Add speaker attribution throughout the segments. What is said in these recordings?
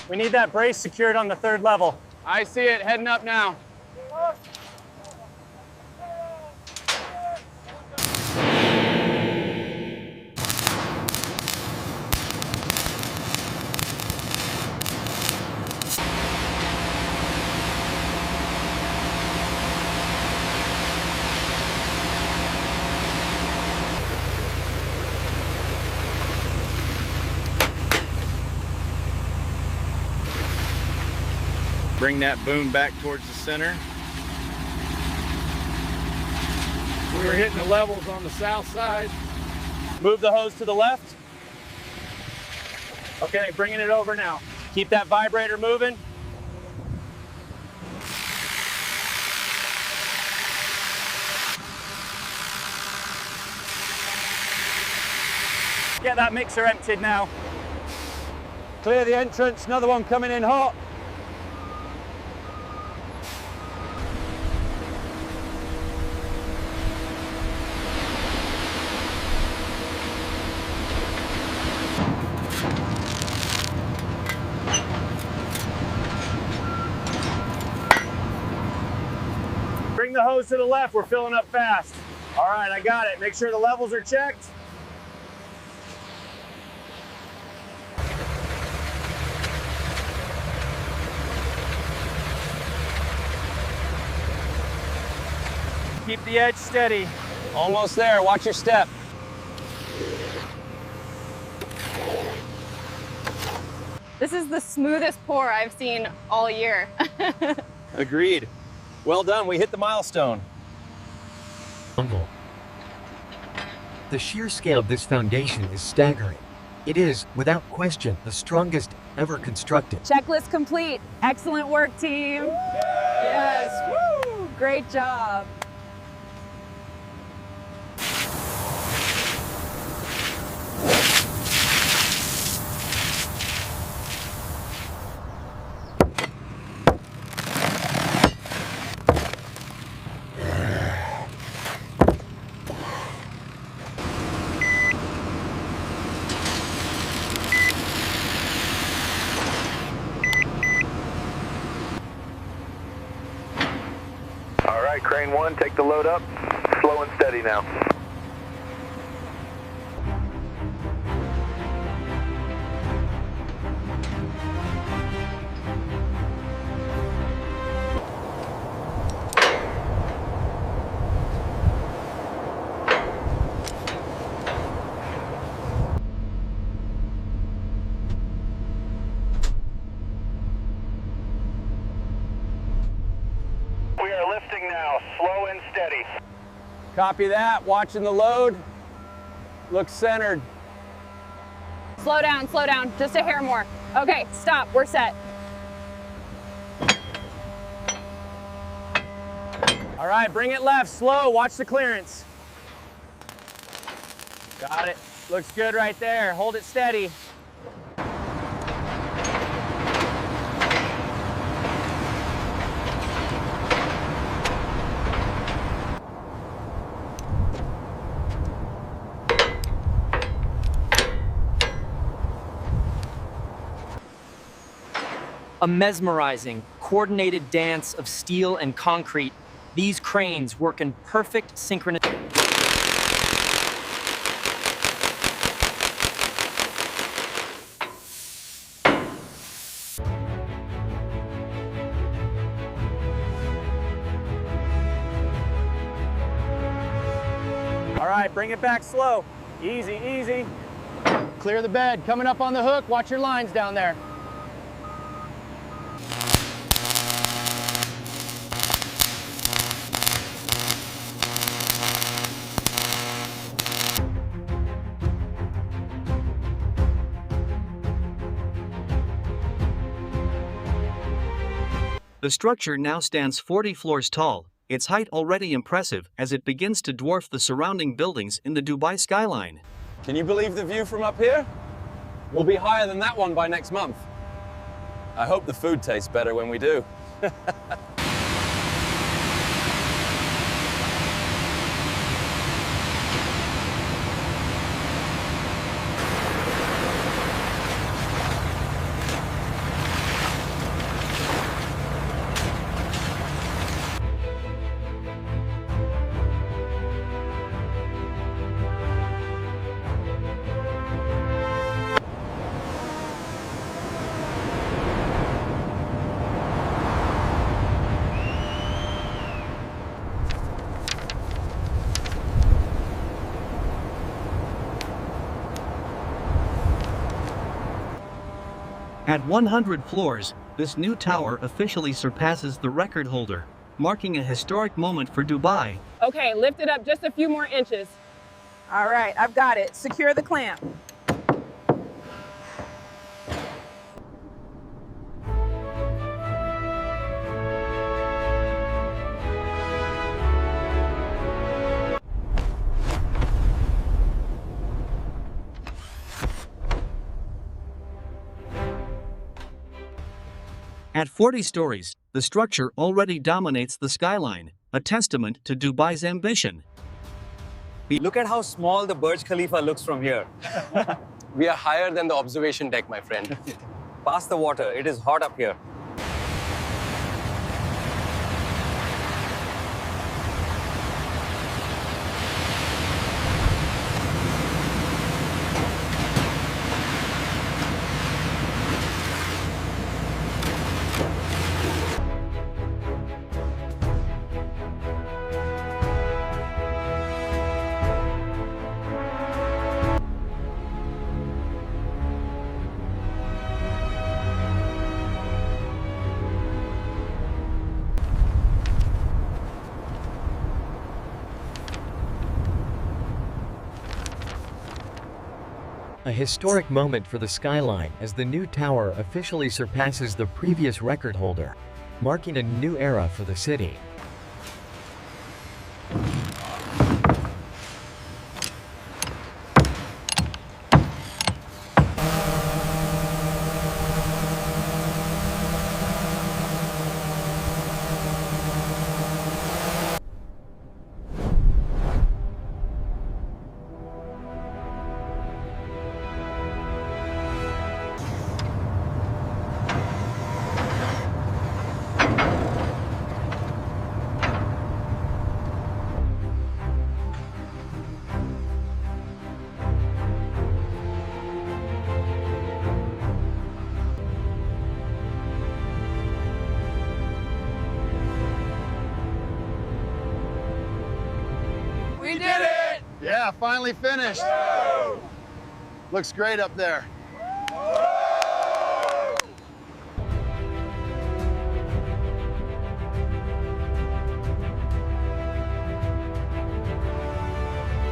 Speaker 1: We need that brace secured on the 3rd level.
Speaker 2: I see it, heading up now. Bring that boom back towards the center. We're hitting the levels on the south side.
Speaker 1: Move the hose to the left. Okay, bringing it over now. Keep that vibrator moving. Get that mixer emptied now. Clear the entrance, another one coming in hot. Bring the hose to the left, we're filling up fast. All right, I got it. Make sure the levels are checked. Keep the edge steady. Almost there, watch your step.
Speaker 3: This is the smoothest pour I've seen all year.
Speaker 1: Agreed. Well done, we hit the milestone.
Speaker 4: The sheer scale of this foundation is staggering. It is, without question, the strongest ever constructed.
Speaker 3: Checklist complete. Excellent work, team. Yes, woo! Great job.
Speaker 5: All right, crane 1, take the load up. Slow and steady now. We are lifting now, slow and steady.
Speaker 1: Copy that, watching the load. Looks centered.
Speaker 3: Slow down, just a hair more. Okay, stop, we're set.
Speaker 1: All right, bring it left, slow, watch the clearance. Got it, looks good right there. Hold it steady.
Speaker 6: A mesmerizing, coordinated dance of steel and concrete, these cranes work in perfect synchronicity.
Speaker 1: All right, bring it back slow. Easy, easy.
Speaker 2: Clear the bed, coming up on the hook, watch your lines down there.
Speaker 7: The structure now stands 40 floors tall, its height already impressive as it begins to dwarf the surrounding buildings in the Dubai skyline.
Speaker 1: Can you believe the view from up here? We'll be higher than that one by next month. I hope the food tastes better when we do.
Speaker 7: At 100 floors, this new tower officially surpasses the record holder, marking a historic moment for Dubai.
Speaker 8: Okay, lift it up just a few more inches.
Speaker 3: All right, I've got it. Secure the clamp.
Speaker 7: At 40 stories, the structure already dominates the skyline, a testament to Dubai's ambition.
Speaker 9: Look at how small the Burj Khalifa looks from here.
Speaker 1: We are higher than the observation deck, my friend.
Speaker 9: Pass the water, it is hot up here.
Speaker 4: A historic moment for the skyline as the new tower officially surpasses the previous record holder, marking a new era for the city.
Speaker 2: We did it! Yeah, finally finished. Woo! Looks great up there.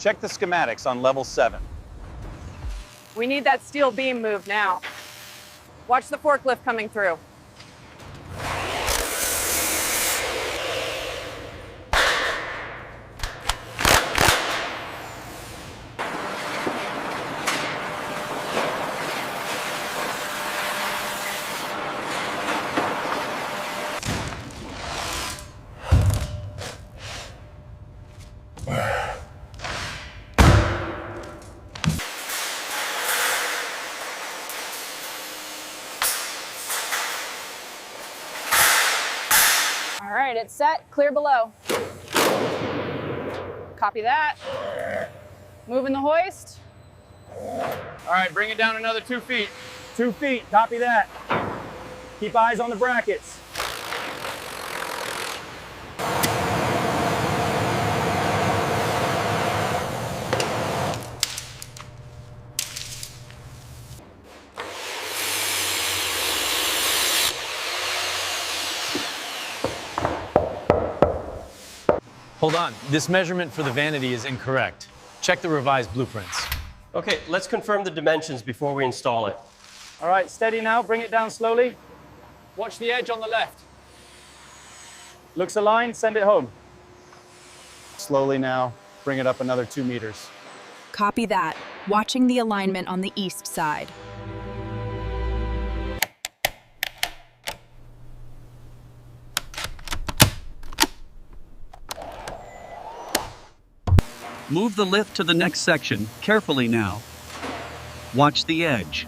Speaker 10: Check the schematics on level 7.
Speaker 3: We need that steel beam moved now. Watch the forklift coming through. All right, it's set. Clear below. Copy that. Moving the hoist.
Speaker 2: All right, bring it down another 2 feet. 2 feet, copy that. Keep eyes on the brackets.
Speaker 11: Hold on, this measurement for the vanity is incorrect. Check the revised blueprints.
Speaker 12: Okay, let's confirm the dimensions before we install it.
Speaker 2: All right, steady now, bring it down slowly. Watch the edge on the left. Looks aligned, send it home. Slowly now, bring it up another 2 meters.
Speaker 13: Copy that. Watching the alignment on the east side.
Speaker 7: Move the lift to the next section, carefully now. Watch the edge.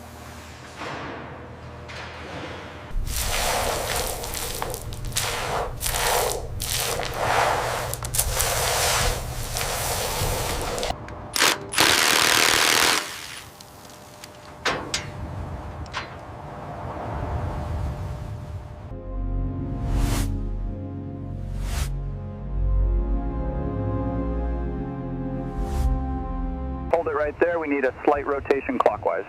Speaker 5: Hold it right there. We need a slight rotation clockwise.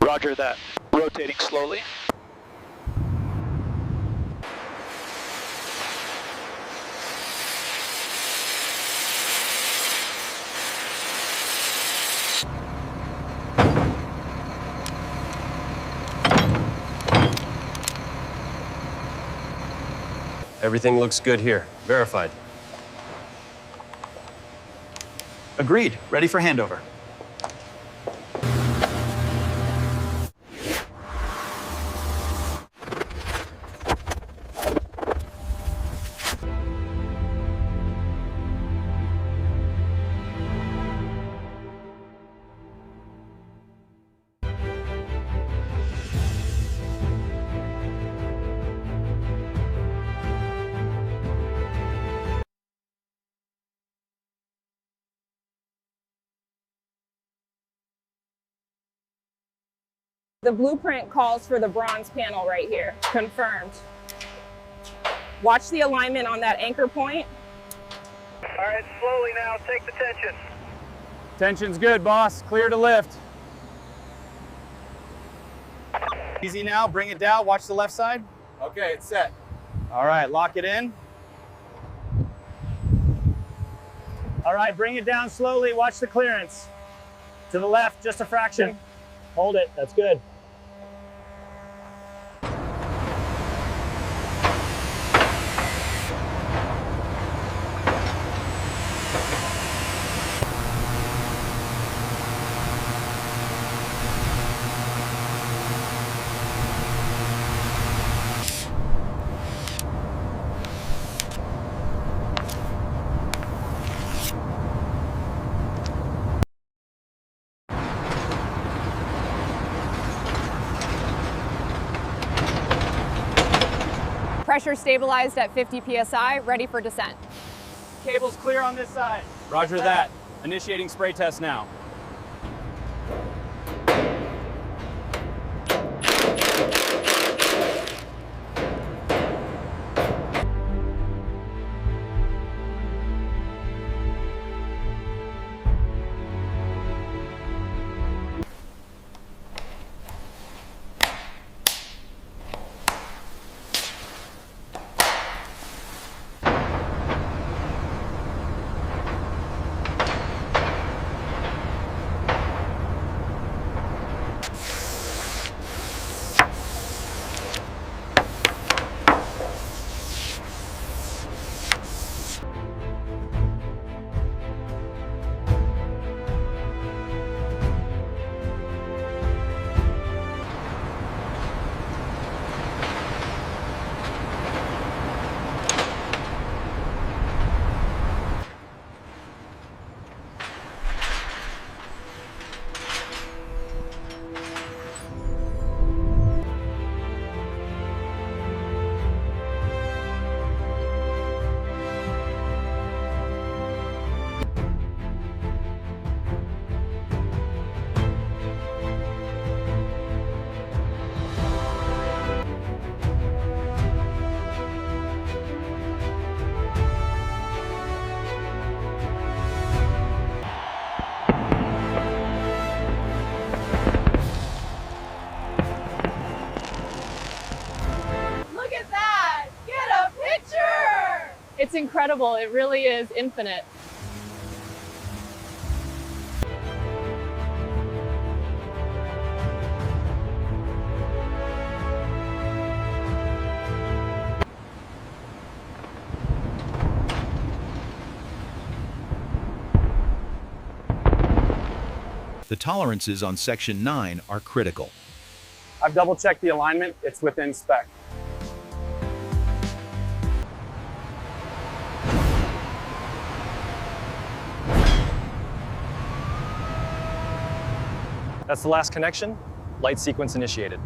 Speaker 10: Roger that. Rotating slowly.
Speaker 12: Everything looks good here. Verified.
Speaker 10: Agreed. Ready for handover.
Speaker 8: The blueprint calls for the bronze panel right here. Confirmed. Watch the alignment on that anchor point.
Speaker 5: All right, slowly now. Take the tension.
Speaker 2: Tension's good, boss. Clear to lift. Easy now. Bring it down. Watch the left side.
Speaker 1: Okay, it's set.
Speaker 2: All right, lock it in. All right, bring it down slowly. Watch the clearance. To the left, just a fraction. Hold it. That's good.
Speaker 3: Pressure stabilized at 50 psi, ready for descent.
Speaker 2: Cable's clear on this side. Roger that. Initiating spray test now.
Speaker 8: It's incredible. It really is infinite.
Speaker 14: The tolerances on Section 9 are critical.
Speaker 2: I've double-checked the alignment. It's within spec.
Speaker 9: That's the last connection. Light sequence initiated.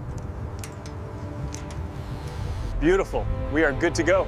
Speaker 2: Beautiful. We are good to go.